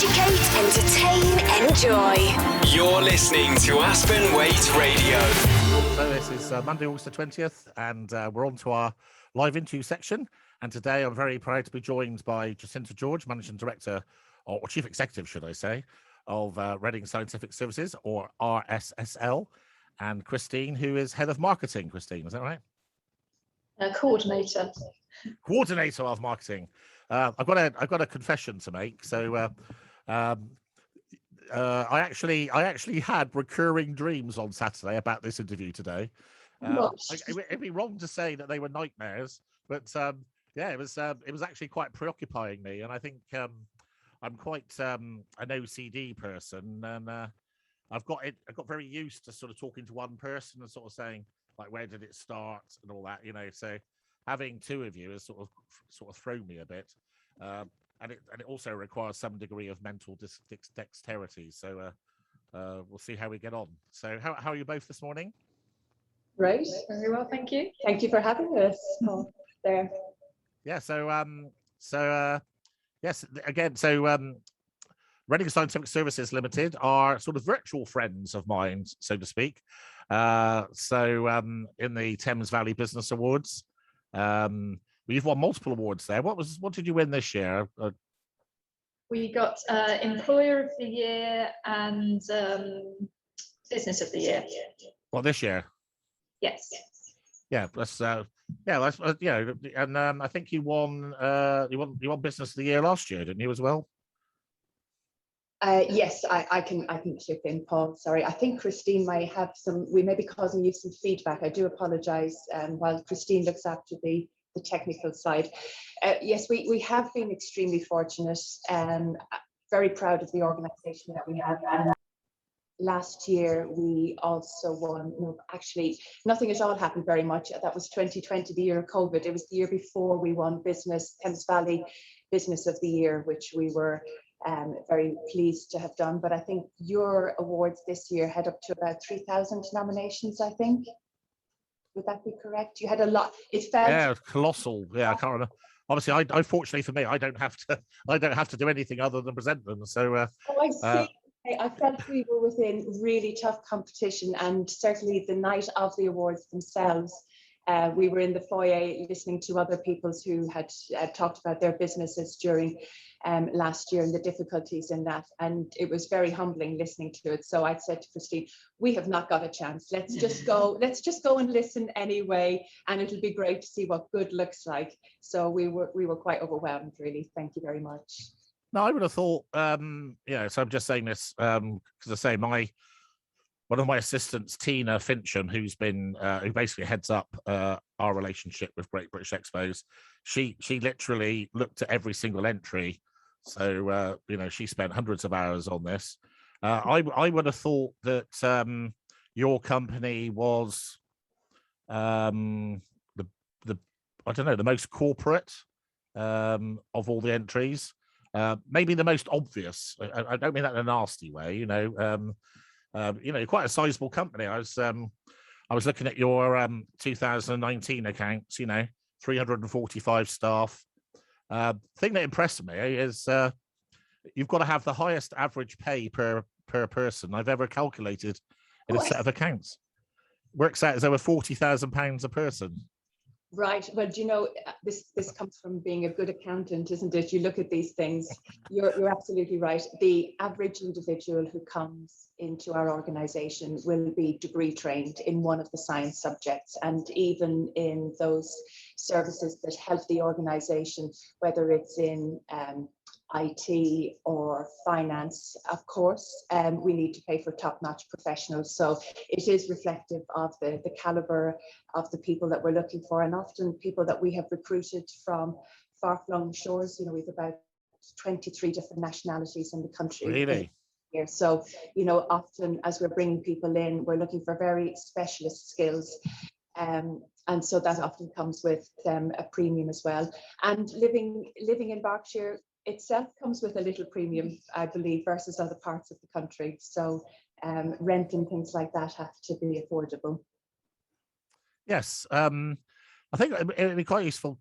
Educate, entertain, enjoy. You're listening to Aspen Waite Radio. So this is Monday, August the 20th, and we're on to our live interview section. And today I'm very proud to be joined by Jacinta George, Managing Director, or Chief Executive, should I say, of Reading Scientific Services, or RSSL, and Christine, who is Head of Marketing. Christine, is that right? Coordinator. Coordinator of Marketing. I've got a confession to make. So I actually had recurring dreams on Saturday about this interview today. It'd be wrong to say that they were nightmares, but yeah, it was actually quite preoccupying me, and I think I'm quite an OCD person, and I've got very used to sort of talking to one person and sort of saying, like, where did it start and all that, you know. So having two of you has sort of thrown me a bit, and it also requires some degree of mental dexterity. So we'll see how we get on. So how are you both this morning? Great, very well, thank you. Thank you for having us. There. Yeah. Yes. Again. So Reading Scientific Services Ltd are sort of virtual friends of mine, so to speak. In the Thames Valley Business Awards, you've won multiple awards there. What did you win this year? We got Employer of the Year and Business of the Year. Well, this year. Yes. Yeah, that's and I think you won Business of the Year last year, didn't you, as well? Yes, I can chip in, Paul. Sorry, I think Christine might have we may be causing you some feedback. I do apologise while Christine looks after the technical side. Yes, we have been extremely fortunate and very proud of the organisation that we have. And last year we also won, actually nothing at all happened very much. That was 2020, the year of COVID. It was the year before we won Thames Valley Business of the Year, which we were very pleased to have done. But I think your awards this year had up to about 3,000 nominations, I think. Would that be correct? You had a lot. It felt colossal. Yeah, I can't remember. Obviously, I fortunately for me, I don't have to do anything other than present them. So I see. I felt we were within really tough competition, and certainly the night of the awards themselves, we were in the foyer listening to other people who had talked about their businesses during last year and the difficulties in that, and it was very humbling listening to it. So I said to Christine, we have not got a chance. Let's just go and listen anyway, and it'll be great to see what good looks like. So we were quite overwhelmed, really. Thank you very much. No, I would have thought, so I'm just saying this because I say one of my assistants, Tina Fincham, who basically heads up our relationship with Great British Expos, she literally looked at every single entry. So, she spent hundreds of hours on this. I would have thought that your company was the most corporate of all the entries. Maybe the most obvious. I don't mean that in a nasty way, quite a sizable company. I was looking at your 2019 accounts, 345 staff. Thing that impressed me is you've got to have the highest average pay per person I've ever calculated in a set of accounts. Works out as over £40,000 a person. Right. Well, this comes from being a good accountant, isn't it? You look at these things. You're absolutely right. The average individual who comes into our organisation will be degree trained in one of the science subjects, and even in those services that help the organisation, whether it's in IT or finance, of course, we need to pay for top-notch professionals. So it is reflective of the calibre of the people that we're looking for, and often people that we have recruited from far-flung shores. We've about 23 different nationalities in the country. Really? Here. So, often as we're bringing people in, we're looking for very specialist skills. And so that often comes with a premium as well. And living in Berkshire itself comes with a little premium, I believe, versus other parts of the country. So rent and things like that have to be affordable. Yes. I think it'd be quite useful.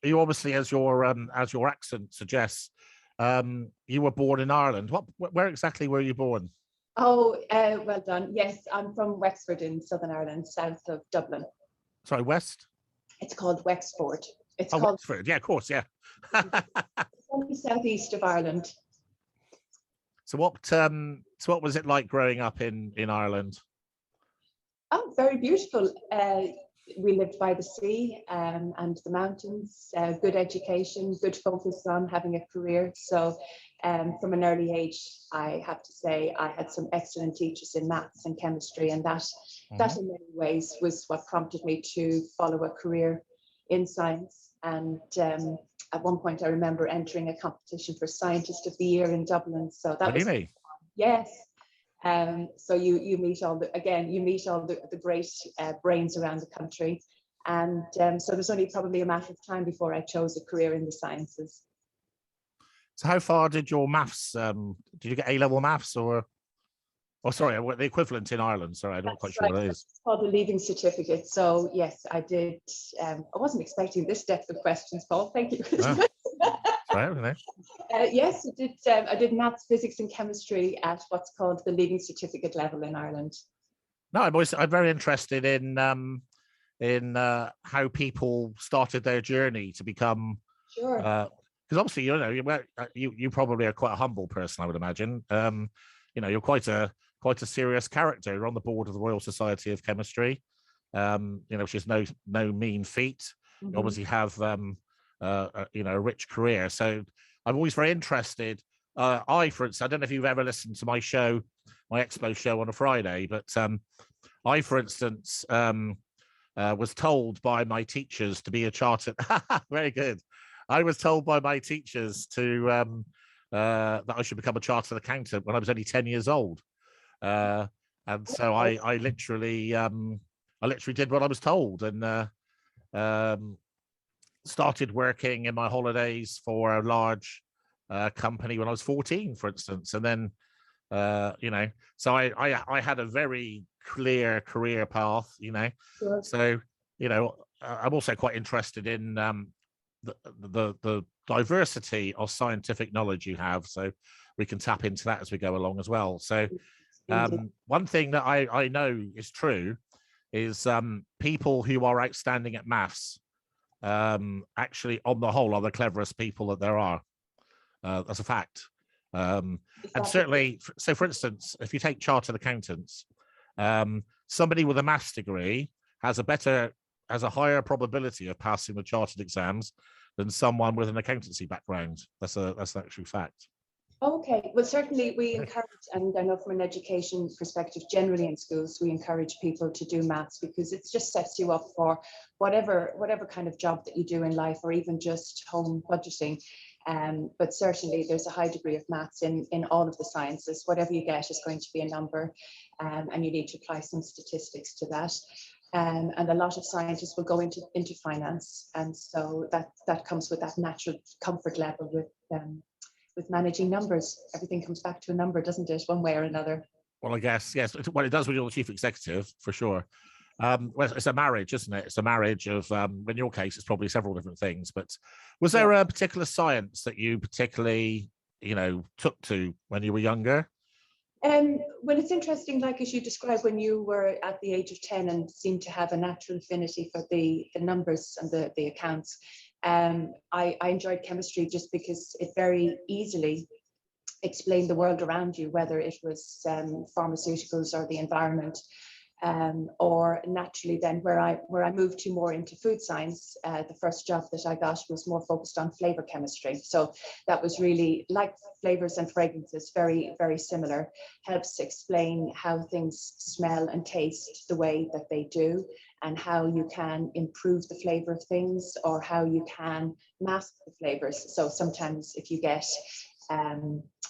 You obviously, as your accent suggests, you were born in Ireland. Where exactly were you born? Oh, well done. Yes, I'm from Wexford in Southern Ireland, south of Dublin. Sorry, West? It's called Wexford. It's Oh, called Wexford. Yeah, of course. Yeah. on the southeast of Ireland. So what was it like growing up in Ireland? Oh, very beautiful. We lived by the sea and the mountains, good education, good focus on having a career. So from an early age, I have to say I had some excellent teachers in maths and chemistry, and that in many ways was what prompted me to follow a career in science. And at one point I remember entering a competition for Scientist of the Year in Dublin. So that was, really? yes. So you meet all the great brains around the country, and so it was only probably a matter of time before I chose a career in the sciences. So how far did your maths? Did you get A-level maths or sorry, what the equivalent in Ireland? Sorry, I'm not quite sure what it is. It's called a leaving certificate. So yes, I did. I wasn't expecting this depth of questions, Paul. Thank you. Right, yes, I did maths, physics, and chemistry at what's called the leaving certificate level in Ireland. No, I'm very interested in how people started their journey to become. Sure. Because obviously, you probably are quite a humble person, I would imagine. You're quite a serious character. You're on the board of the Royal Society of Chemistry, which is no mean feat. You obviously have a rich career. So I'm always very interested. For instance, I don't know if you've ever listened to my show, my Expo show on a Friday, but I, for instance, was told by my teachers to be a chartered. Very good. I was told by my teachers to that I should become a chartered accountant when I was only 10 years old, and so I literally did what I was told, and started working in my holidays for a large company when I was 14, for instance, and then so I had a very clear career path, Sure. So I'm also quite interested in the diversity of scientific knowledge you have, so we can tap into that as we go along as well. So one thing that I know is true is people who are outstanding at maths actually on the whole are the cleverest people that there are. That's a fact. And certainly, so for instance, if you take chartered accountants, somebody with a maths degree has a higher probability of passing the chartered exams than someone with an accountancy background. That's an actual fact. Okay, well, certainly we encourage, and I know from an education perspective, generally in schools, we encourage people to do maths because it just sets you up for whatever kind of job that you do in life, or even just home budgeting. But certainly there's a high degree of maths in all of the sciences. Whatever you get is going to be a number, and you need to apply some statistics to that. And a lot of scientists will go into finance, and so that comes with that natural comfort level with managing numbers. Everything comes back to a number, doesn't it, one way or another? Well, I guess, yes. Well, it does when you're the chief executive, for sure. Well, it's a marriage, isn't it? It's a marriage of, in your case, it's probably several different things. But was there a particular science that you particularly, took to when you were younger? Well, it's interesting, like as you described, when you were at the age of 10 and seemed to have a natural affinity for the numbers and the accounts. I enjoyed chemistry just because it very easily explained the world around you, whether it was pharmaceuticals or the environment. Or naturally then where I moved to more into food science, the first job that I got was more focused on flavor chemistry. So that was really like flavors and fragrances, very, very similar, helps explain how things smell and taste the way that they do, and how you can improve the flavor of things or how you can mask the flavors. So sometimes if you get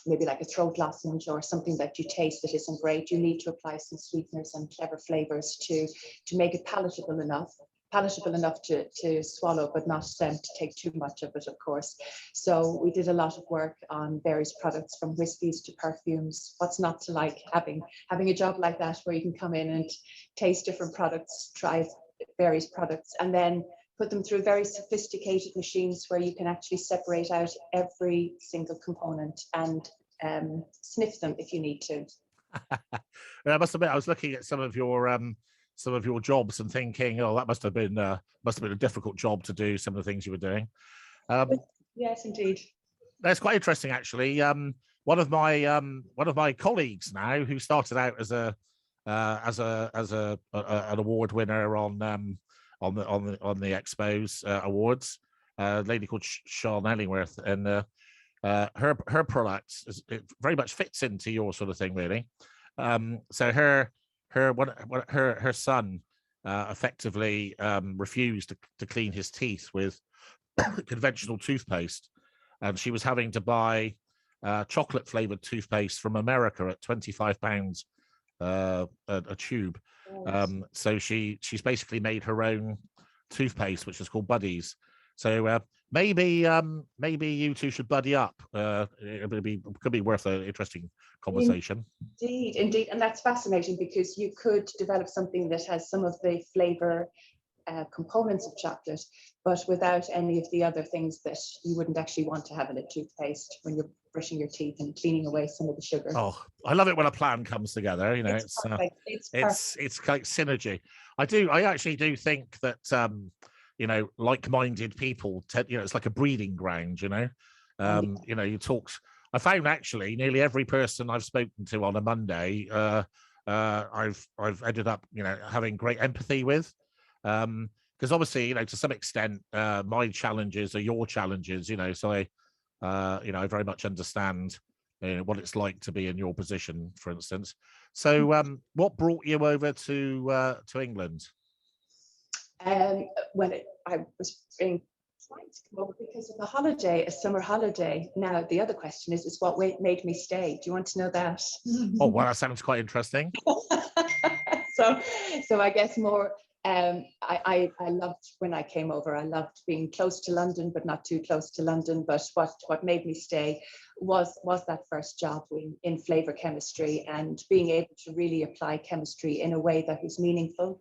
maybe like a throat lozenge or something that you taste that isn't great, you need to apply some sweeteners and clever flavors to make it palatable enough to swallow, but not to take too much of it, of course. So we did a lot of work on various products, from whiskies to perfumes. What's not to like having a job like that where you can come in and taste different products, try various products, and then put them through very sophisticated machines where you can actually separate out every single component and sniff them if you need to. I must admit, I was looking at some of your jobs and thinking, oh, that must have been a difficult job to do. Some of the things you were doing. Yes, indeed. That's quite interesting, actually. One of my colleagues now, who started out as an award winner on the Expos Awards, a lady called Sean Ellingworth, and her products it very much fits into your sort of thing, really. So her son effectively refused to clean his teeth with conventional toothpaste, and she was having to buy chocolate flavored toothpaste from America at £25 a tube. So she's basically made her own toothpaste, which is called Buddies. So maybe you two should buddy up. It could be worth an interesting conversation. Indeed, and that's fascinating because you could develop something that has some of the flavor components of chocolate, but without any of the other things that you wouldn't actually want to have in a toothpaste when you're brushing your teeth and cleaning away some of the sugar. Oh, I love it when a plan comes together. You know, it's like synergy. I actually do think that like-minded people, it's like a breeding ground. You talk. I found actually nearly every person I've spoken to on a Monday, I've ended up having great empathy with. Because obviously, to some extent, my challenges are your challenges, so I very much understand what it's like to be in your position, for instance. So what brought you over to England? I was trying to come over because of a summer holiday. Now, the other question is what made me stay? Do you want to know that? Oh, well, that sounds quite interesting. So I guess more, I loved when I came over. I loved being close to London, but not too close to London. But what made me stay was that first job in flavour chemistry and being able to really apply chemistry in a way that was meaningful.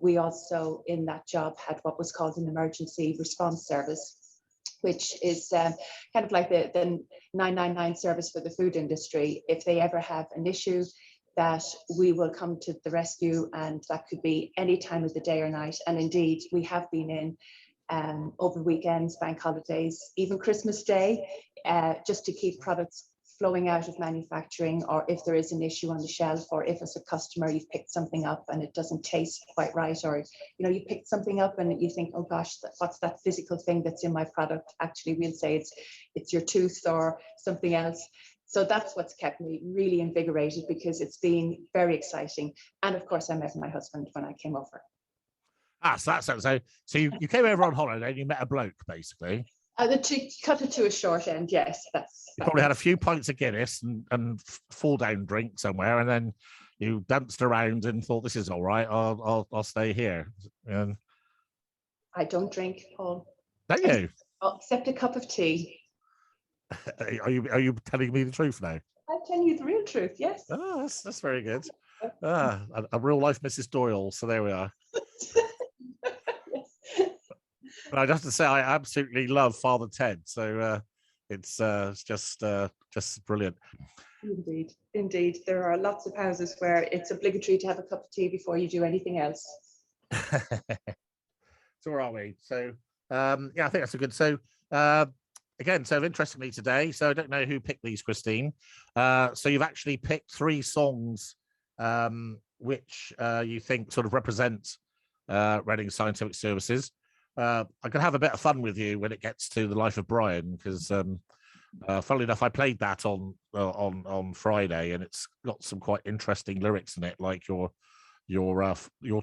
We also, in that job, had what was called an emergency response service, which is kind of like the 999 service for the food industry. If they ever have an issue, that we will come to the rescue, and that could be any time of the day or night. And indeed, we have been in over weekends, bank holidays, even Christmas Day, just to keep products flowing out of manufacturing, or if there is an issue on the shelf, or if as a customer you've picked something up and it doesn't taste quite right, or you picked something up and you think, oh gosh, what's that physical thing that's in my product? Actually, we'll say it's your tooth or something else. So that's what's kept me really invigorated, because it's been very exciting. And of course, I met my husband when I came over. So you came over on holiday and you met a bloke, basically. To cut it to a short end, yes. You probably had a few pints of Guinness and fall down drink somewhere, and then you danced around and thought, this is all right, I'll stay here. And I don't drink, Paul. Don't you? Except a cup of tea. Are you telling me the truth now? I'm telling you the real truth, yes. Oh, that's very good. A real life Mrs. Doyle. So there we are. Yes. But I have to say, I absolutely love Father Ted. So it's just brilliant. Indeed. There are lots of houses where it's obligatory to have a cup of tea before you do anything else. So where are we? So I think that's a good. So again, so interestingly today, so I don't know who picked these, Christine. So you've actually picked 3 songs which you think sort of represent Reading Scientific Services. I can have a bit of fun with you when it gets to the Life of Brian, because funnily enough, I played that on Friday, and it's got some quite interesting lyrics in it, like your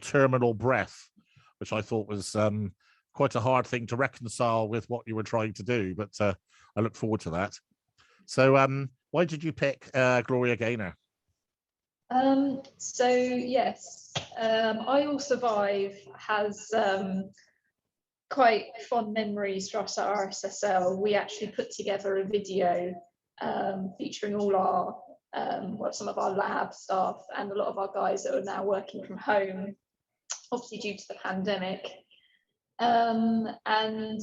terminal breath, which I thought was quite a hard thing to reconcile with what you were trying to do, but I look forward to that. So why did you pick Gloria Gaynor? So yes, I Will Survive has quite fond memories for us at RSSL. We actually put together a video featuring all our some of our lab staff and a lot of our guys that are now working from home, obviously due to the pandemic. and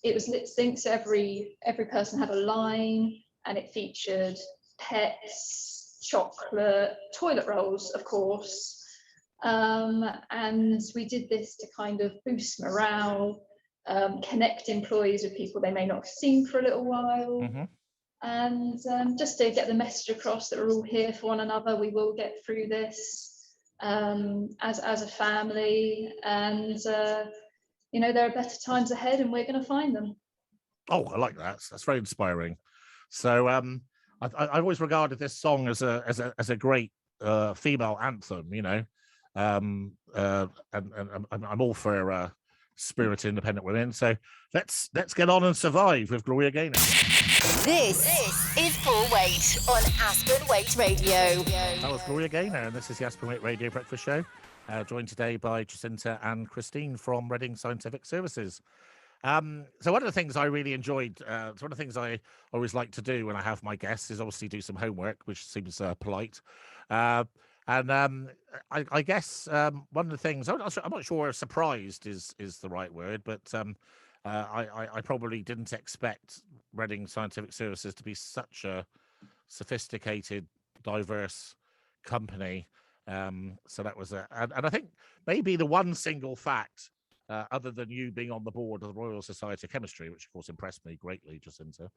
it was lip synced, so every person had a line, and it featured pets, chocolate, toilet rolls, of course. And we did this to kind of boost morale, connect employees with people they may not have seen for a little while, and just to get the message across that we're all here for one another. We will get through this as a family, and you know, there are better times ahead, and we're going to find them. Oh, I like that. That's very inspiring. So I've always regarded this song as a great female anthem, you know, and I'm all for spirited independent women. So let's get on and survive with Gloria Gaynor. This is Full Weight on Aspen Waite Radio. That was Gloria Gaynor, and this is the Aspen Waite Radio Breakfast Show, joined today by Jacinta and Christine from Reading Scientific Services. So one of the things I really enjoyed, it's one of the things I always like to do when I have my guests, is obviously do some homework, which seems polite. I guess one of the things, I'm not sure if surprised is the right word, but I probably didn't expect Reading Scientific Services to be such a sophisticated, diverse company. So that was and I think maybe the one single fact, other than you being on the board of the Royal Society of Chemistry, which of course impressed me greatly, Jacinta,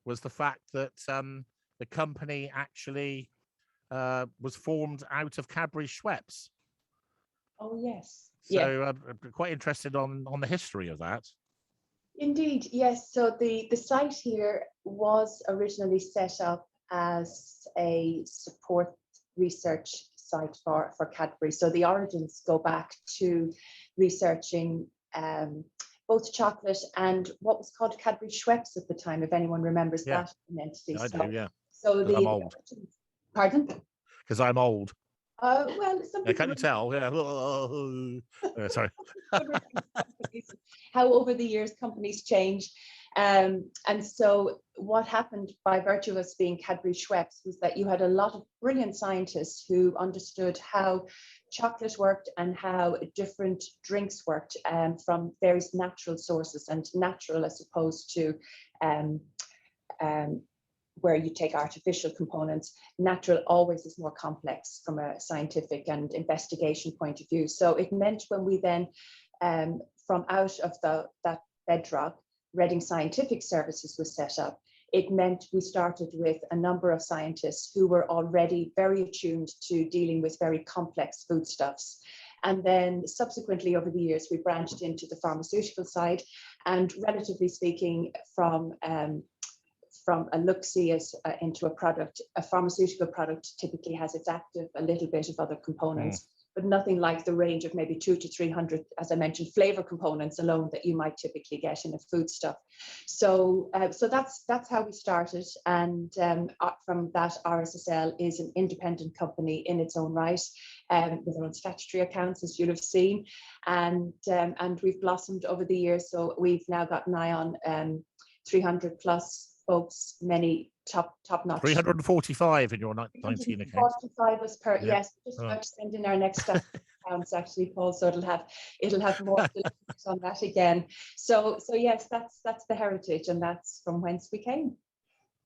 was the fact that the company actually was formed out of Cadbury Schweppes. Oh, yes. So I'm quite interested on the history of that. Indeed, yes. So the site here was originally set up as a support research site for Cadbury. So the origins go back to researching both chocolate and what was called Cadbury Schweppes at the time, if anyone remembers that entity. I do, yeah. So I'm old. Pardon? Because I'm old. Well, some people Can you tell? Yeah. Sorry. How over the years companies change. And so what happened by virtue of us being Cadbury Schweppes was that you had a lot of brilliant scientists who understood how chocolate worked and how different drinks worked from various natural sources, and natural as opposed to where you take artificial components. Natural always is more complex from a scientific and investigation point of view. So it meant when we then, from out of that bedrock, Reading Scientific Services was set up. It meant we started with a number of scientists who were already very attuned to dealing with very complex foodstuffs. And then subsequently over the years, we branched into the pharmaceutical side, and relatively speaking, from a look-see into a product, a pharmaceutical product typically has its active, a little bit of other components, but nothing like the range of maybe 200 to 300, as I mentioned, flavor components alone that you might typically get in a foodstuff. So that's how we started. And from that, RSSL is an independent company in its own right, with our own statutory accounts, as you'll have seen. And we've blossomed over the years. So we've now got an eye on 300 plus folks, many top-notch. 345 in your 19 account. 45 was per, yes, just about to send in our next step accounts actually, Paul, so it'll have more on that again. So yes, that's the heritage, and that's from whence we came.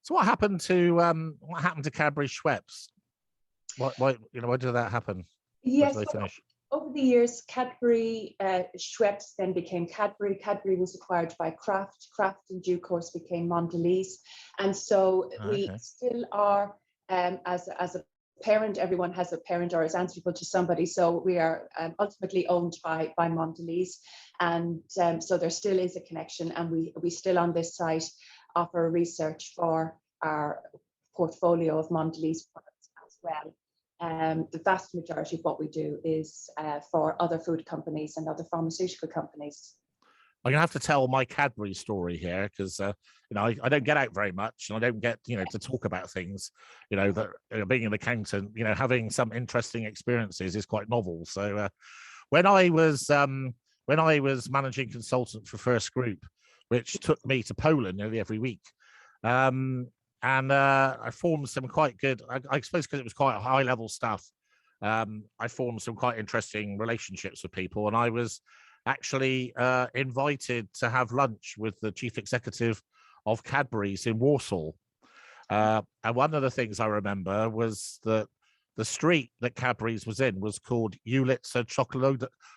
So what happened to Cadbury Schweppes? Why did that happen? Yes, Where did they finish? over the years, Cadbury Schweppes then became Cadbury. Cadbury was acquired by Kraft. Kraft in due course became Mondelez. And so we still are, as a parent, everyone has a parent or is answerable to somebody. So we are ultimately owned by Mondelez. And so there still is a connection. And we still on this site offer research for our portfolio of Mondelez products as well. The vast majority of what we do is for other food companies and other pharmaceutical companies. I'm gonna have to tell my Cadbury story here because I don't get out very much, and I don't get to talk about things. That being an accountant, having some interesting experiences is quite novel. So when I was managing consultant for First Group, which took me to Poland nearly every week. And I formed some quite good, I suppose because it was quite high level stuff, I formed some quite interesting relationships with people. And I was actually invited to have lunch with the chief executive of Cadbury's in Warsaw. And one of the things I remember was that the street that Cadbury's was in was called Ulica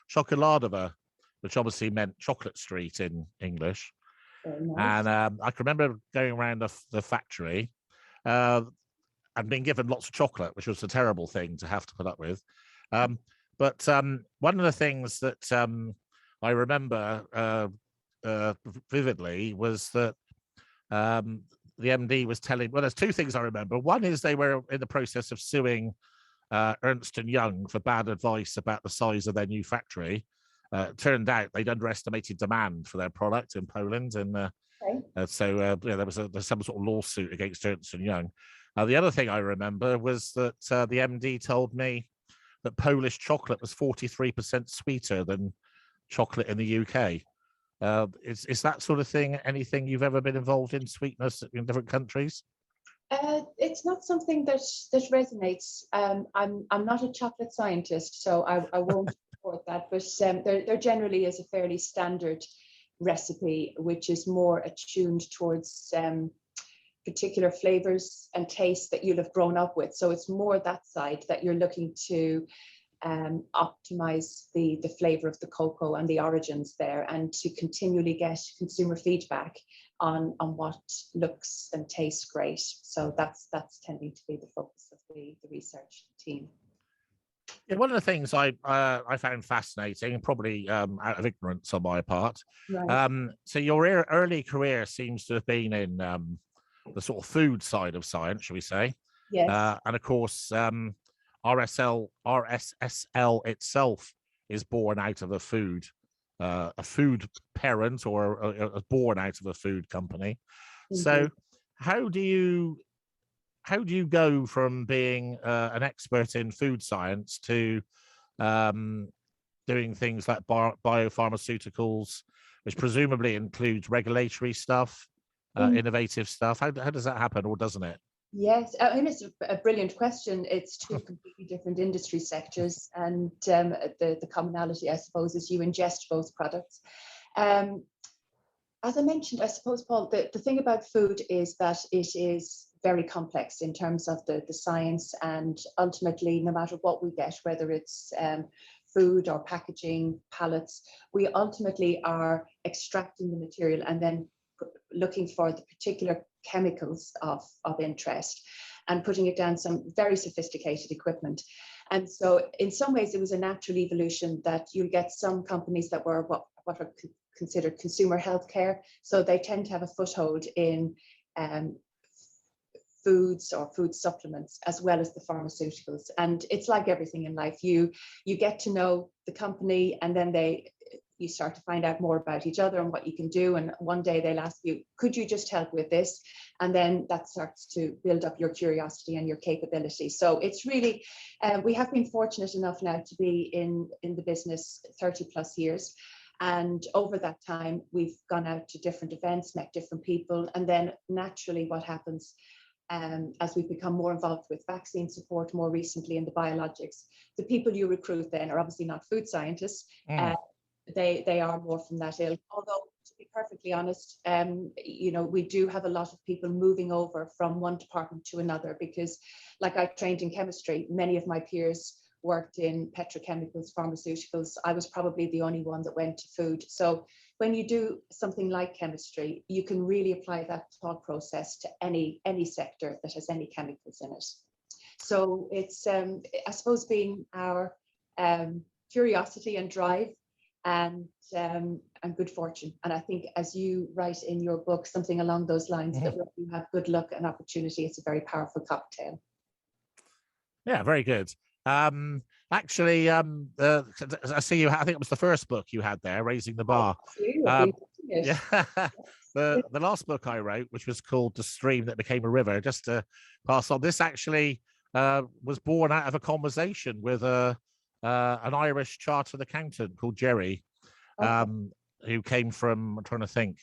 Czekoladova, which obviously meant chocolate street in English. Nice. And I can remember going around the factory and being given lots of chocolate, which was a terrible thing to have to put up with. But one of the things that I remember vividly was that the MD was telling, well, there's two things I remember. One is they were in the process of suing Ernst & Young for bad advice about the size of their new factory. It turned out they'd underestimated demand for their product in Poland. And so there's some sort of lawsuit against Ernst & Young. The other thing I remember was that the MD told me that Polish chocolate was 43% sweeter than chocolate in the UK. Is that sort of thing anything you've ever been involved in, sweetness in different countries? It's not something that resonates. I'm not a chocolate scientist, so I won't support that. But there generally is a fairly standard recipe, which is more attuned towards particular flavors and tastes that you'll have grown up with. So it's more that side that you're looking to optimize the flavor of the cocoa and the origins there, and to continually get consumer feedback on what looks and tastes great. So that's tending to be the focus of the research team. Yeah, one of the things I found fascinating, and probably out of ignorance on my part, Right. so your early career seems to have been in the sort of food side of science, shall we say? Yes. And of course, RSSL itself is born out of a food parent, or born out of a food company. Mm-hmm. So how do you go from being an expert in food science to doing things like biopharmaceuticals, which presumably includes regulatory stuff, innovative stuff? How does that happen, or doesn't it? Yes, I mean, it's a brilliant question. It's two completely different industry sectors, and the commonality, I suppose, is you ingest both products. As I mentioned, I suppose, Paul, the thing about food is that it is very complex in terms of the science, and ultimately, no matter what we get, whether it's food or packaging, pallets, we ultimately are extracting the material and then looking for the particular chemicals of interest and putting it down some very sophisticated equipment. And so in some ways it was a natural evolution that you'll get some companies that were what are considered consumer healthcare. So they tend to have a foothold in foods or food supplements, as well as the pharmaceuticals. And it's like everything in life. You get to know the company, and then you start to find out more about each other and what you can do. And one day they'll ask you, could you just help with this? And then that starts to build up your curiosity and your capability. So it's really, we have been fortunate enough now to be in the business 30 plus years. And over that time, we've gone out to different events, met different people. And then naturally what happens as we've become more involved with vaccine support more recently in the biologics, the people you recruit then are obviously not food scientists. They are more from that ilk. Although, to be perfectly honest, we do have a lot of people moving over from one department to another, because like I trained in chemistry, many of my peers worked in petrochemicals, pharmaceuticals. I was probably the only one that went to food. So when you do something like chemistry, you can really apply that thought process to any sector that has any chemicals in it. So it's, I suppose, being our curiosity and drive, and good fortune. And I think, as you write in your book, something along those lines, that when you have good luck and opportunity, it's a very powerful cocktail. Yeah, very good. Actually, I see you. I think it was the first book you had there, Raising the Bar. Yeah. The last book I wrote, which was called The Stream That Became a River, just to pass on. This actually was born out of a conversation with an Irish chartered accountant called Jerry, who came from, I'm trying to think,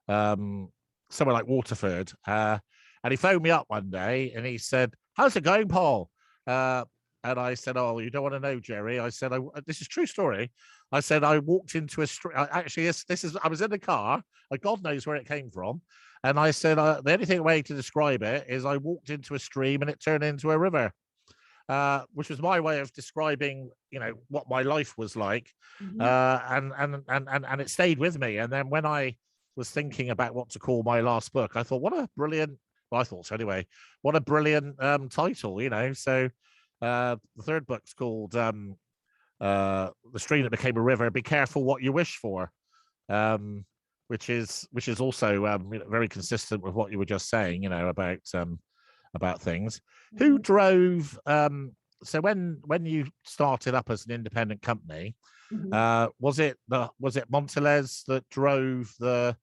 somewhere like Waterford. And he phoned me up one day and he said, "How's it going, Paul?" and I said, "Oh, you don't want to know, Jerry." I said, "This is true story." I said, "I walked into a street. Actually, this is. I was in the car. God knows where it came from." And I said, "The only way to describe it is I walked into a stream and it turned into a river." Which was my way of describing, what my life was like, and it stayed with me. And then when I was thinking about what to call my last book, I thought, what a brilliant. Well, I thought so anyway. What a brilliant title, So the third book's called "The Stream That Became a River." Be careful what you wish for, which is also very consistent with what you were just saying, about things. Who drove so when you started up as an independent company, was it Montelez that drove the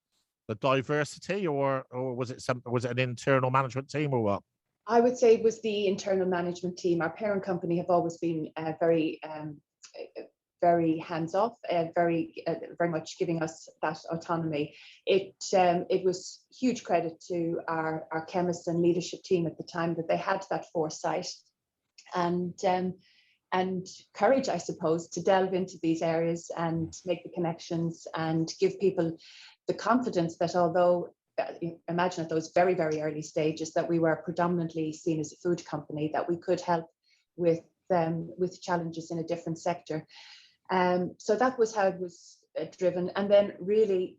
diversity, or was it an internal management team, or what? I would say it was the internal management team. Our parent company have always been very hands-off, very much giving us that autonomy. It was huge credit to our chemists and leadership team at the time that they had that foresight and courage, I suppose, to delve into these areas and make the connections and give people the confidence that although, imagine at those very, very early stages, that we were predominantly seen as a food company, that we could help with challenges in a different sector. So that was how it was driven. And then really,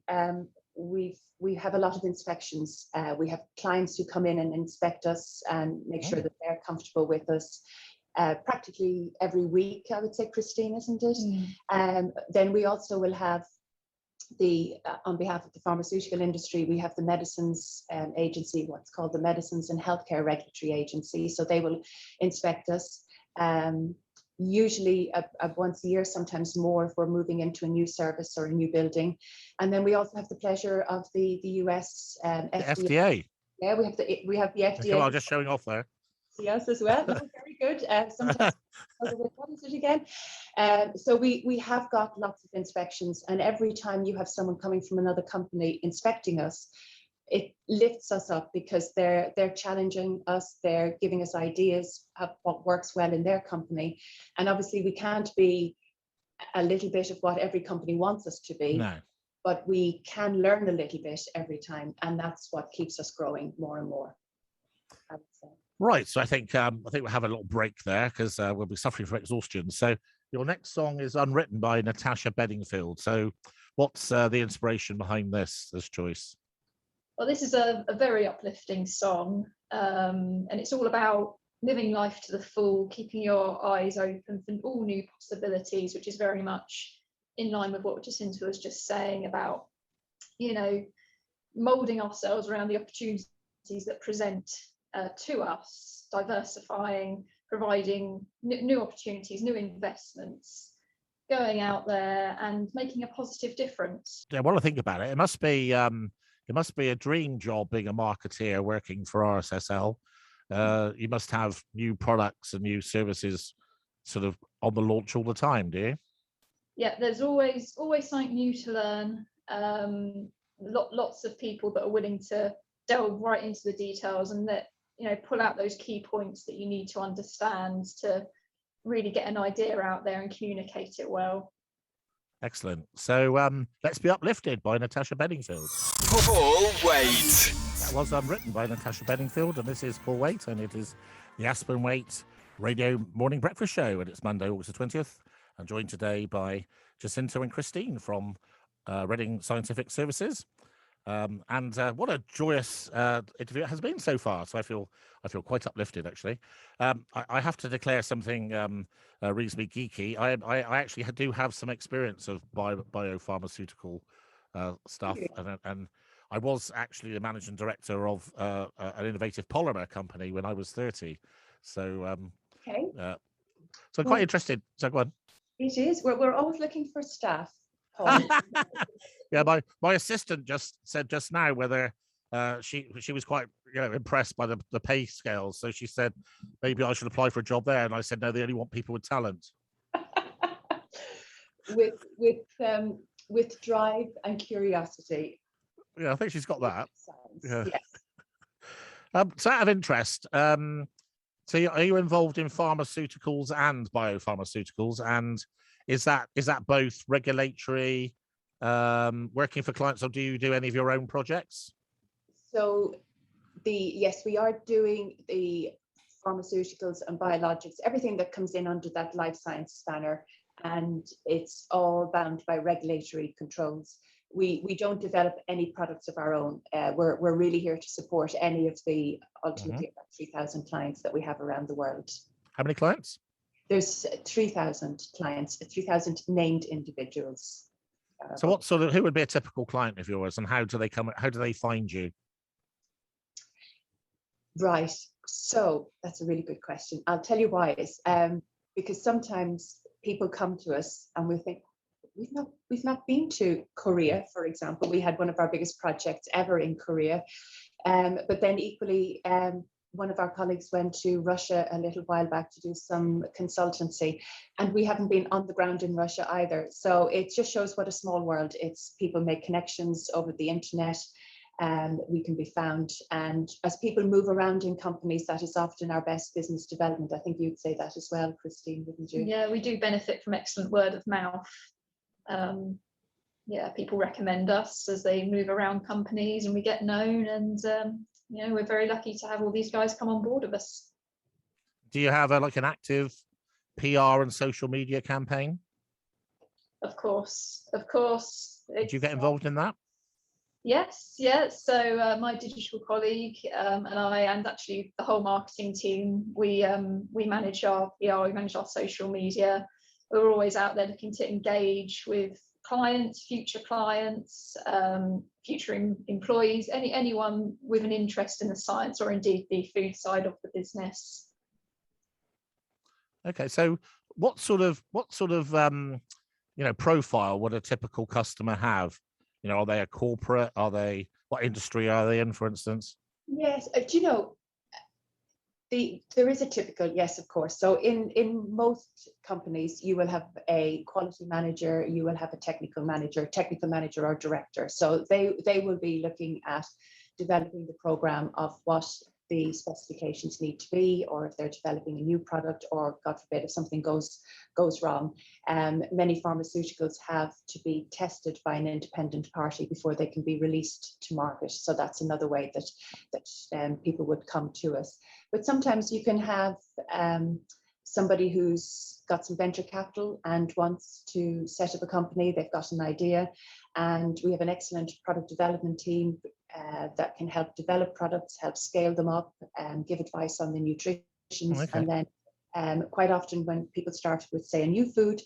we have a lot of inspections. We have clients who come in and inspect us and make sure that they're comfortable with us. Practically every week, I would say, Christine, isn't it? Then we also will have on behalf of the pharmaceutical industry, we have the medicines agency, what's called the Medicines and Healthcare Regulatory Agency. So they will inspect us. Usually once a year, sometimes more if we're moving into a new service or a new building. And then we also have the pleasure of the US FDA. Yeah, we have the FDA. Come on, just showing off there. Yes, as well. No, very good. Sometimes what is it again? So we have got lots of inspections, and every time you have someone coming from another company inspecting us, it lifts us up because they're challenging us, they're giving us ideas of what works well in their company. And obviously we can't be a little bit of what every company wants us to be, but we can learn a little bit every time, and that's what keeps us growing more and more, I would say. Right, so I think we'll have a little break there because we'll be suffering from exhaustion. So your next song is Unwritten by Natasha Beddingfield. So what's the inspiration behind this choice? Well, this is a very uplifting song, and it's all about living life to the full, keeping your eyes open for all new possibilities, which is very much in line with what Jacinta was just saying about, moulding ourselves around the opportunities that present to us, diversifying, providing new opportunities, new investments, going out there and making a positive difference. Yeah, well, I think about it, it must be a dream job being a marketeer working for RSSL. You must have new products and new services sort of on the launch all the time, do you? Yeah, there's always something new to learn. Lots of people that are willing to delve right into the details and that pull out those key points that you need to understand to really get an idea out there and communicate it well. Excellent. So let's be uplifted by Natasha Beddingfield. Paul Waite. That was Unwritten by Natasha Beddingfield, and this is Paul Waite, and it is the Aspen Waite Radio Morning Breakfast Show, and it's Monday, August the 20th. I'm joined today by Jacinta and Christine from Reading Scientific Services. And what a joyous interview it has been so far. So I feel quite uplifted, actually. I have to declare something reasonably geeky. I actually do have some experience of biopharmaceutical stuff, and I was actually the managing director of an innovative polymer company when I was 30. So okay. So I'm quite interested. So go on. It is. We're always looking for staff, Paul. Yeah, my assistant just said just now whether she was quite impressed by the pay scales. So she said maybe I should apply for a job there, and I said no, they only want people with talent. with drive and curiosity. Yeah, I think she's got that. Yeah. Yes. So out of interest, So are you involved in pharmaceuticals and biopharmaceuticals? And is that both regulatory, working for clients, or do you do any of your own projects? So yes, we are doing the pharmaceuticals and biologics, everything that comes in under that life science banner, and it's all bound by regulatory controls. We don't develop any products of our own. We're really here to support any of the ultimately about 3,000 clients that we have around the world. How many clients? There's 3,000 clients, 3,000 named individuals. So what sort of, who would be a typical client of yours, and how do they find you? Right. So that's a really good question. I'll tell you why. Because sometimes people come to us and we think, we've not been to Korea, for example. We had one of our biggest projects ever in Korea. But then equally, one of our colleagues went to Russia a little while back to do some consultancy, and we haven't been on the ground in Russia either. So it just shows what a small world it's. People make connections over the internet, and we can be found. And as people move around in companies, that is often our best business development. I think you'd say that as well, Christine, wouldn't you? Yeah, we do benefit from excellent word of mouth. Yeah, people recommend us as they move around companies, and we get known, and you know, we're very lucky to have all these guys come on board with us. Do you have like an active PR and social media campaign? Of course. Did you get involved in that? Yes, yeah. So my digital colleague and I, and actually the whole marketing team, we manage our PR, we manage our social media. We're always out there looking to engage with clients, future employees, anyone with an interest in the science or indeed the food side of the business. Okay, so what sort of profile would a typical customer have? You know, are they a corporate? What industry are they in, for instance? Yes, do you know, there is a typical, yes, of course. So in most companies, you will have a quality manager, you will have a technical manager or director. So they will be looking at developing the program of what the specifications need to be, or if they're developing a new product, or God forbid if something goes wrong. Many pharmaceuticals have to be tested by an independent party before they can be released to market. So that's another way that people would come to us. But sometimes you can have somebody who's got some venture capital and wants to set up a company. They've got an idea, and we have an excellent product development team that can help develop products, help scale them up, and give advice on the nutrition. Okay. And then quite often when people start with, say, a new food,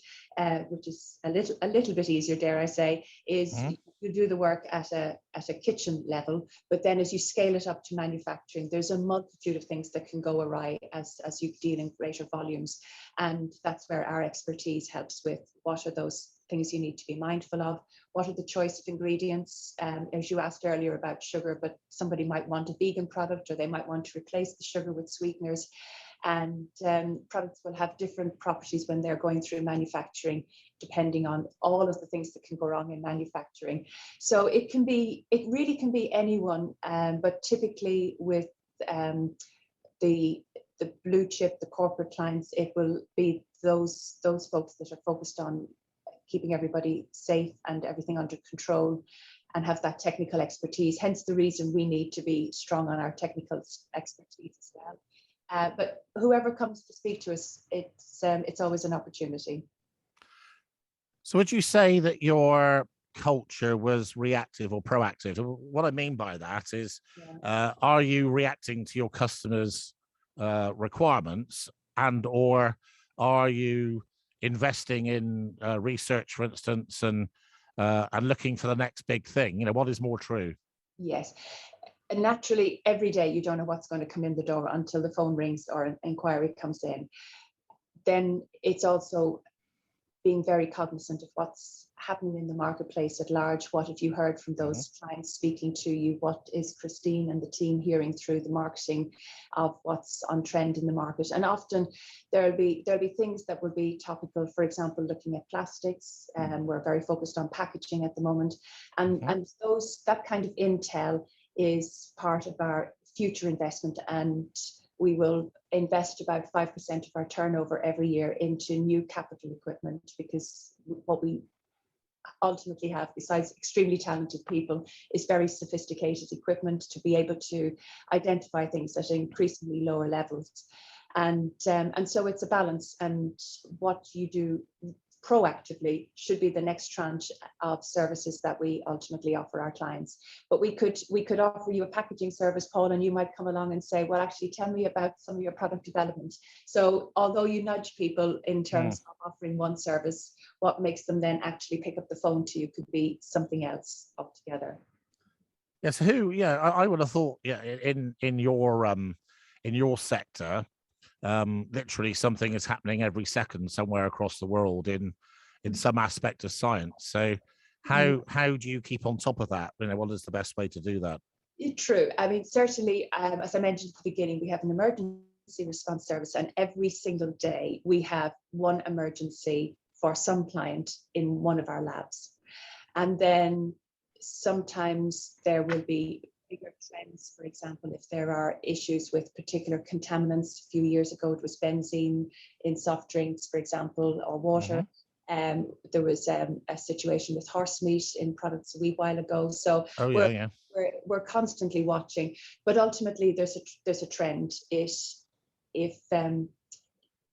which is a little bit easier, dare I say, is you do the work at a kitchen level, but then as you scale it up to manufacturing, there's a multitude of things that can go awry as you deal in greater volumes. And that's where our expertise helps with what are those things you need to be mindful of, what are the choice of ingredients, as you asked earlier about sugar, but somebody might want a vegan product, or they might want to replace the sugar with sweeteners. And products will have different properties when they're going through manufacturing, depending on all of the things that can go wrong in manufacturing. So it really can be anyone, but typically with the blue chip, the corporate clients, it will be those folks that are focused on keeping everybody safe and everything under control, and have that technical expertise. Hence the reason we need to be strong on our technical expertise as well. But whoever comes to speak to us, it's always an opportunity. So would you say that your culture was reactive or proactive? What I mean by that is, are you reacting to your customers' requirements, and or are you investing in research, for instance, and looking for the next big thing? You know, what is more true? Yes. And naturally, every day you don't know what's going to come in the door until the phone rings or an inquiry comes in. Then it's also being very cognizant of what's happening in the marketplace at large. What have you heard from those clients speaking to you? What is Christine and the team hearing through the marketing of what's on trend in the market? And often there'll be things that will be topical. For example, looking at plastics, we're very focused on packaging at the moment, and that kind of intel is part of our future investment, and we will invest about 5% of our turnover every year into new capital equipment, because what we ultimately have, besides extremely talented people, is very sophisticated equipment to be able to identify things at increasingly lower levels. And so it's a balance, and what you do proactively should be the next tranche of services that we ultimately offer our clients. But we could offer you a packaging service, Paul, and you might come along and say, well, actually tell me about some of your product development. So although you nudge people in terms of offering one service, what makes them then actually pick up the phone to you could be something else altogether. Yes, I would have thought, in your sector, literally something is happening every second somewhere across the world in some aspect of science. So how do you keep on top of that? What is the best way to do that? True. I mean, certainly, as I mentioned at the beginning, we have an emergency response service, and every single day we have one emergency for some client in one of our labs. And then sometimes there will be bigger trends. For example, if there are issues with particular contaminants, a few years ago it was benzene in soft drinks, for example, or water. There was a situation with horse meat in products a wee while ago. So we're constantly watching, but ultimately there's a trend. If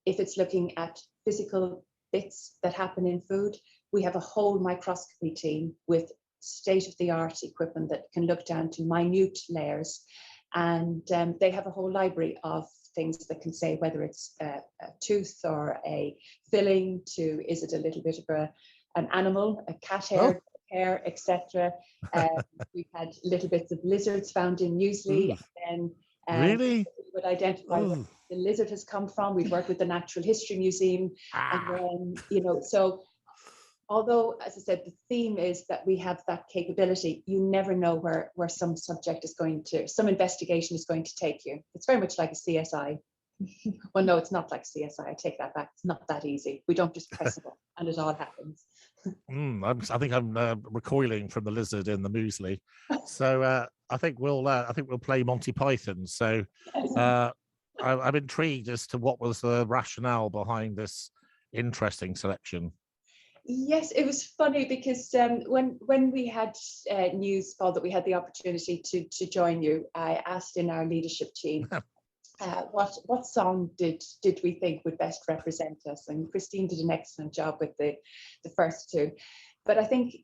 it's looking at physical bits that happen in food, we have a whole microscopy team with state-of-the-art equipment that can look down to minute layers, and they have a whole library of things that can say whether it's a tooth or a filling, to is it a little bit of an animal, a cat hair, etc. We've had little bits of lizards found in muesli, and then really we would identify where the lizard has come from. We've worked with the Natural History Museum, and then so. Although, as I said, the theme is that we have that capability, you never know where some investigation is going to take you. It's very much like a CSI. Well, no, it's not like CSI. I take that back. It's not that easy. We don't just press a button and it all happens. I think I'm recoiling from the lizard in the muesli. So I think we'll play Monty Python. So I'm intrigued as to what was the rationale behind this interesting selection. Yes, it was funny because when we had news, Paul, that we had the opportunity to join you, I asked in our leadership team what song did we think would best represent us, and Christine did an excellent job with the first two. But I think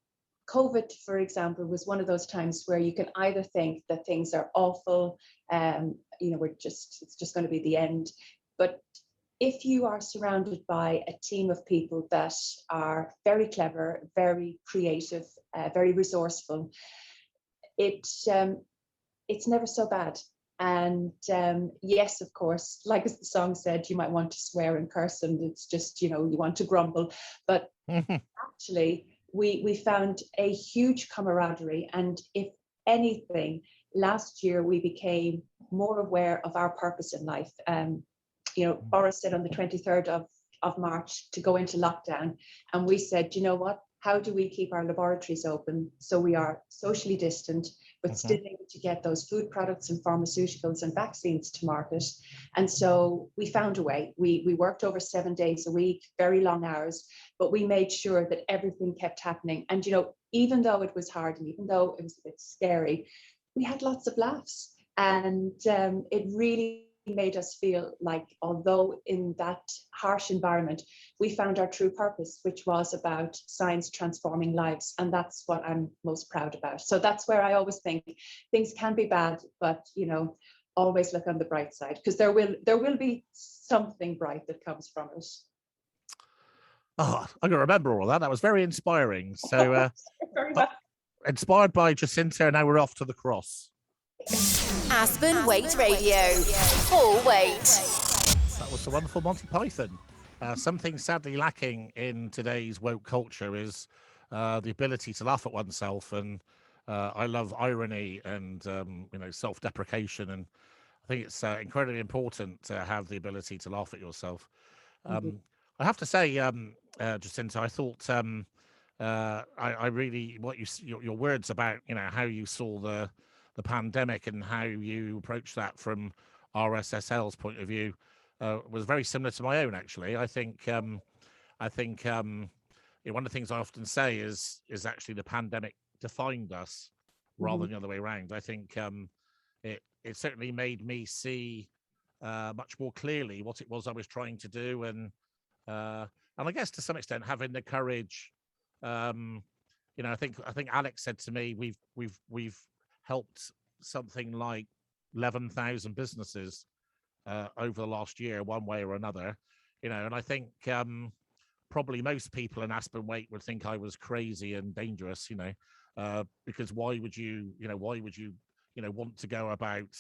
COVID, for example, was one of those times where you can either think that things are awful, it's just going to be the end, but if you are surrounded by a team of people that are very clever, very creative, very resourceful, it's never so bad. And yes, of course, like as the song said, you might want to swear and curse, and it's just, you want to grumble. But actually, we found a huge camaraderie. And if anything, last year we became more aware of our purpose in life. Boris said on the 23rd of March to go into lockdown, and we said, you know what, how do we keep our laboratories open so we are socially distant but still able to get those food products and pharmaceuticals and vaccines to market? And so we found a way. We worked over 7 days a week, very long hours, but we made sure that everything kept happening. And even though it was hard and even though it was a bit scary, we had lots of laughs, and it really made us feel like, although in that harsh environment, we found our true purpose, which was about science transforming lives. And that's what I'm most proud about. So that's where I always think things can be bad, but always look on the bright side, because there will be something bright that comes from it. Oh, I can remember all that. That was very inspiring. So very much. Inspired by Jacinta, and now we're off to the cross. Aspen Waite Radio. Full Waite. That was the wonderful Monty Python. Something sadly lacking in today's woke culture is the ability to laugh at oneself, and I love irony and self-deprecation, and I think it's incredibly important to have the ability to laugh at yourself. I have to say, Jacinta, I thought I really your words about how you saw the pandemic and how you approach that from RSSL's point of view was very similar to my own. Actually, I think one of the things I often say is actually the pandemic defined us rather than the other way around. I think it certainly made me see much more clearly what it was I was trying to do, and I guess to some extent having the courage. I think Alex said to me, we've helped something like 11,000 businesses over the last year, one way or another. And I think probably most people in Aspen Waite would think I was crazy and dangerous. Because why would you want to go about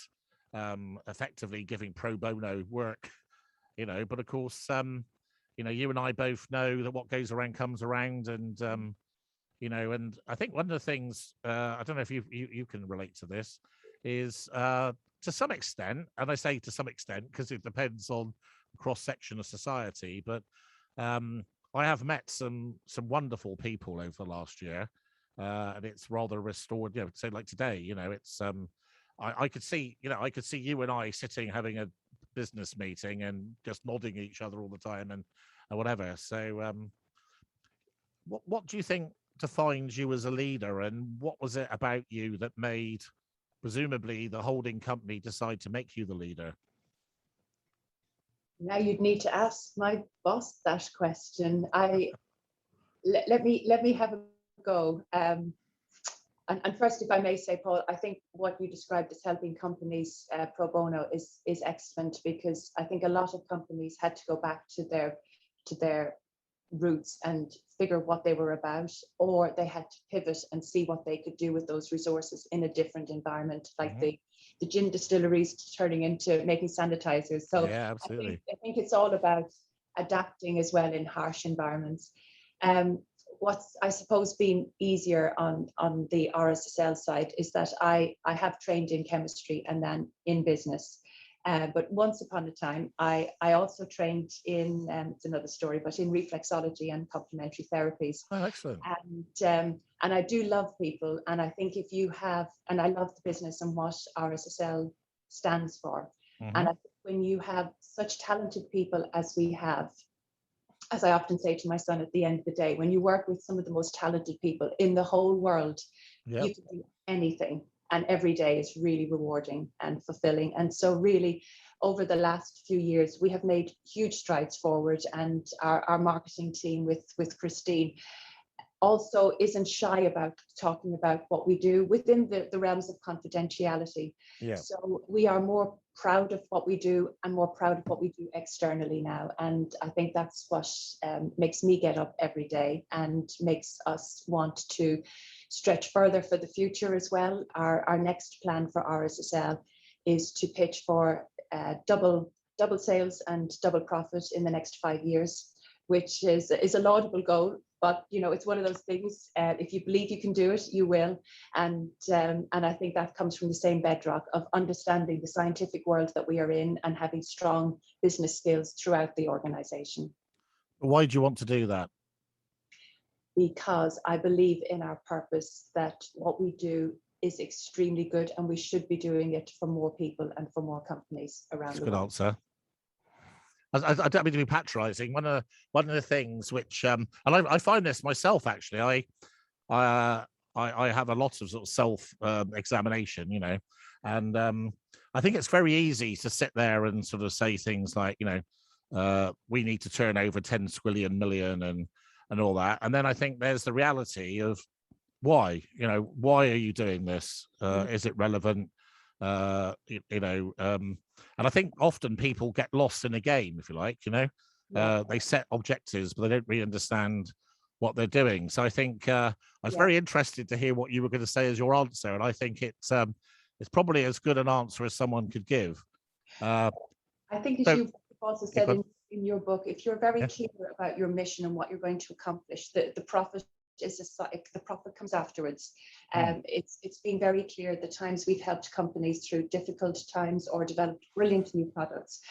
effectively giving pro bono work? But of course, you and I both know that what goes around comes around, and and I think one of the things I don't know if you can relate to this is to some extent, and I say to some extent because it depends on cross section of society, but I have met some wonderful people over the last year, and it's rather restored. Say like today, it's I could see you and I sitting having a business meeting and just nodding at each other all the time and whatever. So, what do you think defines you as a leader, and what was it about you that made presumably the holding company decide to make you the leader? Now you'd need to ask my boss that question. Let me have a go. And first, if I may say, Paul, I think what you described as helping companies pro bono is excellent, because I think a lot of companies had to go back to their roots and figure what they were about, or they had to pivot and see what they could do with those resources in a different environment, like the gin distilleries turning into making sanitizers. So yeah, absolutely. I think it's all about adapting as well in harsh environments. What's, I suppose, been easier on the RSSL side is that I have trained in chemistry and then in business. But once upon a time, I also trained in, it's another story, but in reflexology and complementary therapies. Oh, excellent. And I do love people. And I think if you have, and I love the business and what RSSL stands for. And I think when you have such talented people as we have, as I often say to my son at the end of the day, when you work with some of the most talented people in the whole world, you can do anything. And every day is really rewarding and fulfilling. And so really, over the last few years, we have made huge strides forward. And our marketing team with Christine also isn't shy about talking about what we do within the realms of confidentiality. Yeah. So we are more proud of what we do and more proud of what we do externally now. And I think that's what makes me get up every day and makes us want to stretch further for the future as well. Our next plan for RSSL is to pitch for double sales and double profit in the next 5 years, which is a laudable goal. But it's one of those things. If you believe you can do it, you will. And I think that comes from the same bedrock of understanding the scientific world that we are in and having strong business skills throughout the organization. Why do you want to do that? Because I believe in our purpose, that what we do is extremely good, and we should be doing it for more people and for more companies around the world. That's a good answer. I don't mean to be patronising. One of the things which, and I find this myself actually. I have a lot of sort of self examination, and I think it's very easy to sit there and sort of say things like, we need to turn over 10 squillion million and all that, and then I think there's the reality of why. Why are you doing this? Is it relevant? And I think often people get lost in a game, if you like. They set objectives, but they don't really understand what they're doing. So I think I was very interested to hear what you were going to say as your answer, and I think it's probably as good an answer as someone could give. I think, as you've also said in your book, if you're very clear about your mission and what you're going to accomplish, the profit the profit comes afterwards. It's been very clear the times we've helped companies through difficult times or developed brilliant new products,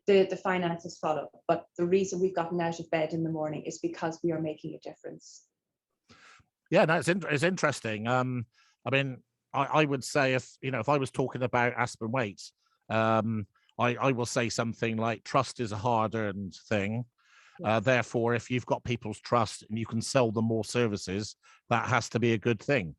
the finances follow. But the reason we've gotten out of bed in the morning is because we are making a difference. Yeah, no, it's interesting. I mean, I would say if I was talking about Aspen Waite, I will say something like trust is a hard-earned thing. Therefore, if you've got people's trust and you can sell them more services, that has to be a good thing,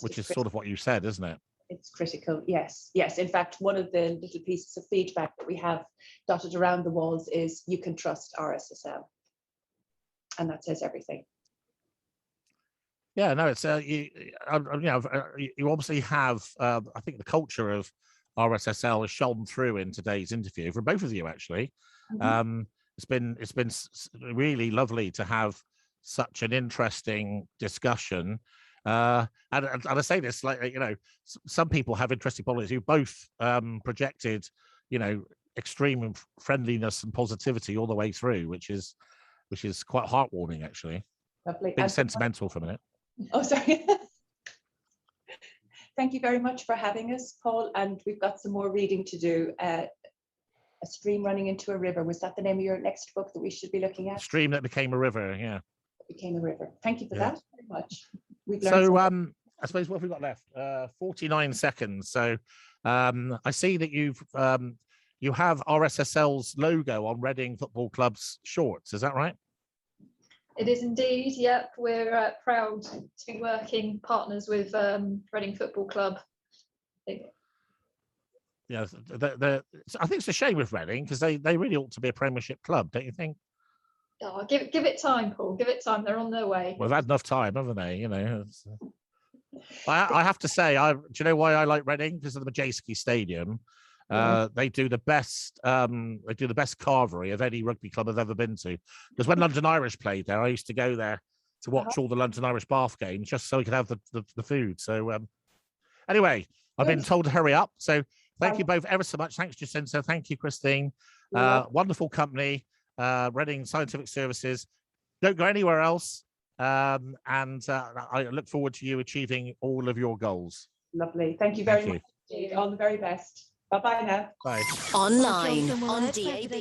which is sort of what you said, isn't it? It's critical, yes. Yes, in fact, one of the little pieces of feedback that we have dotted around the walls is you can trust RSSL. And that says everything. Yeah, no, it's you obviously have. I think the culture of RSSL has shone through in today's interview for both of you. Actually, it's been really lovely to have such an interesting discussion. And I say this like some people have interesting politics who both projected extreme friendliness and positivity all the way through, which is quite heartwarming actually. Lovely. Being sentimental for a minute. Oh, sorry. Thank you very much for having us, Paul. And we've got some more reading to do. A stream running into a river. Was that the name of your next book that we should be looking at? Stream that became a river. Yeah. Became a river. Thank you for that very much. We've learned so something. I suppose what have we got left? 49 seconds. So I see that you have RSSL's logo on Reading Football Club's shorts. Is that right? It is indeed. Yep, we're proud to be working partners with Reading Football Club. Yeah, I think it's a shame with Reading because they really ought to be a Premiership club, don't you think? Oh, give it time, Paul. Give it time. They're on their way. Well, they've had enough time, haven't they? I have to say, do you know why I like Reading? Because of the Majeski Stadium. They do the best. They do the best carvery of any rugby club I've ever been to. Because when London Irish played there, I used to go there to watch all the London Irish Bath games just so we could have the food. So anyway, I've been told to hurry up. So thank you both ever so much. Thanks, Jacinta. Thank you, Christine. Wonderful company, Reading Scientific Services. Don't go anywhere else. And I look forward to you achieving all of your goals. Lovely. Thank you very much. All the very best. Bye-bye now. Bye. Online, on DAB.